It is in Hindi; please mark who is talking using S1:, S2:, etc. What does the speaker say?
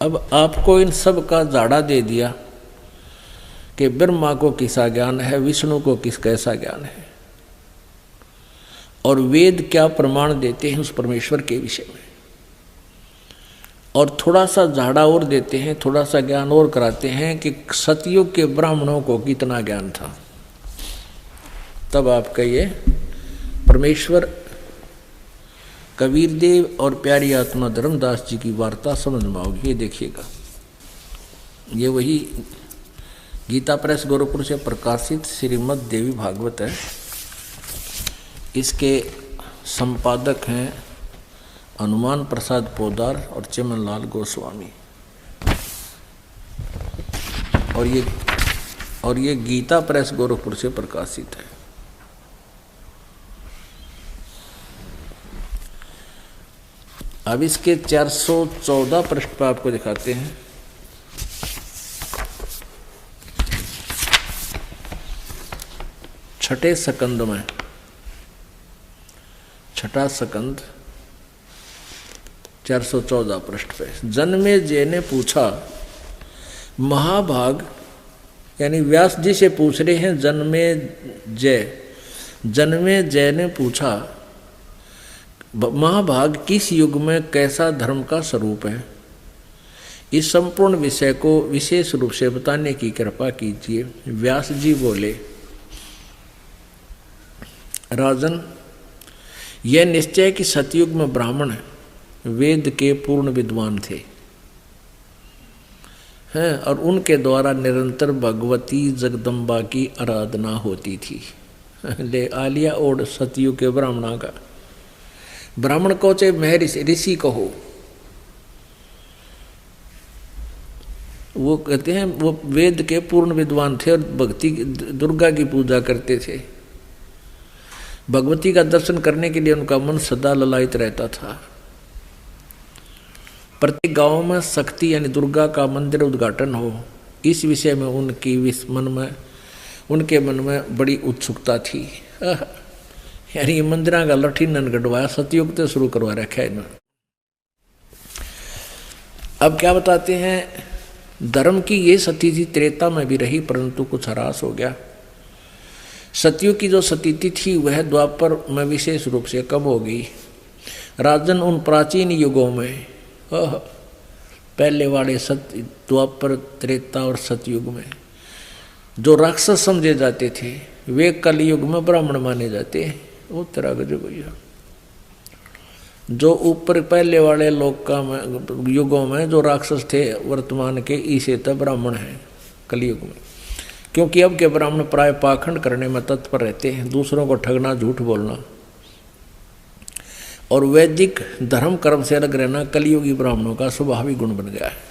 S1: अब आपको इन सब का झाड़ा दे दिया कि ब्रह्मा को किसा ज्ञान है, विष्णु को किस कैसा ज्ञान है, और वेद क्या प्रमाण देते हैं उस परमेश्वर के विषय में, और थोड़ा सा झाड़ा और देते हैं, थोड़ा सा ज्ञान और कराते हैं कि सतयुग के ब्राह्मणों को कितना ज्ञान था। तब आपका ये परमेश्वर कबीर देव और प्यारी आत्मा धर्मदास जी की वार्ता समझ में आओगी। ये देखिएगा, ये वही गीता प्रेस गोरखपुर से प्रकाशित श्रीमद् देवी भागवत है। इसके संपादक हैं हनुमान प्रसाद पोदार और चमनलाल गोस्वामी, और ये गीता प्रेस गोरखपुर से प्रकाशित है। अब इसके 414 पृष्ठ पर आपको दिखाते हैं। छठे सकंद में, छठा सकंद 414 पृष्ठ पे, जन्मेजय ने पूछा, महाभाग यानी व्यास जी से पूछ रहे हैं जन्मेजय ने पूछा, महाभाग किस युग में कैसा धर्म का स्वरूप है, इस संपूर्ण विषय को विशेष रूप से बताने की कृपा कीजिए। व्यास जी बोले, राजन, यह निश्चय कि सतयुग में ब्राह्मण वेद के पूर्ण विद्वान थे हैं, और उनके द्वारा निरंतर भगवती जगदम्बा की आराधना होती थी। ले आलिया ओढ़ सतयुग के ब्राह्मणा का, ब्राह्मण को चाहे महर्षि ऋषि कहो, वो कहते हैं वो वेद के पूर्ण विद्वान थे और भक्ति दुर्गा की पूजा करते थे। भगवती का दर्शन करने के लिए उनका मन सदा ललायित रहता था। प्रत्येक गांव में शक्ति यानी दुर्गा का मंदिर उद्घाटन हो, इस विषय में उनके मन में बड़ी उत्सुकता थी। यानी मंदिर का लठी नन गढ़वाया, सतयुग से शुरू करवा रखा है इन्होंने। अब क्या बताते हैं, धर्म की ये सती थी त्रेता में भी रही, परंतु कुछ ह्रास हो गया। सतयुग की जो सतीति थी वह द्वापर में विशेष रूप से कम हो गई। राजन, उन प्राचीन युगों में, पहले वाले द्वापर त्रेता और सतयुग में जो राक्षस समझे जाते थे, वे कलयुग में ब्राह्मण माने जाते हैं। वो तरह का जो भैया जो ऊपर पहले वाले लोग का युगों में जो राक्षस थे, वर्तमान के इसे तो ब्राह्मण हैं कलयुग में। क्योंकि अब के ब्राह्मण प्राय पाखंड करने में तत्पर रहते हैं, दूसरों को ठगना, झूठ बोलना और वैदिक धर्म कर्म से अलग रहना कलियुगी ब्राह्मणों का स्वाभाविक गुण बन गया है।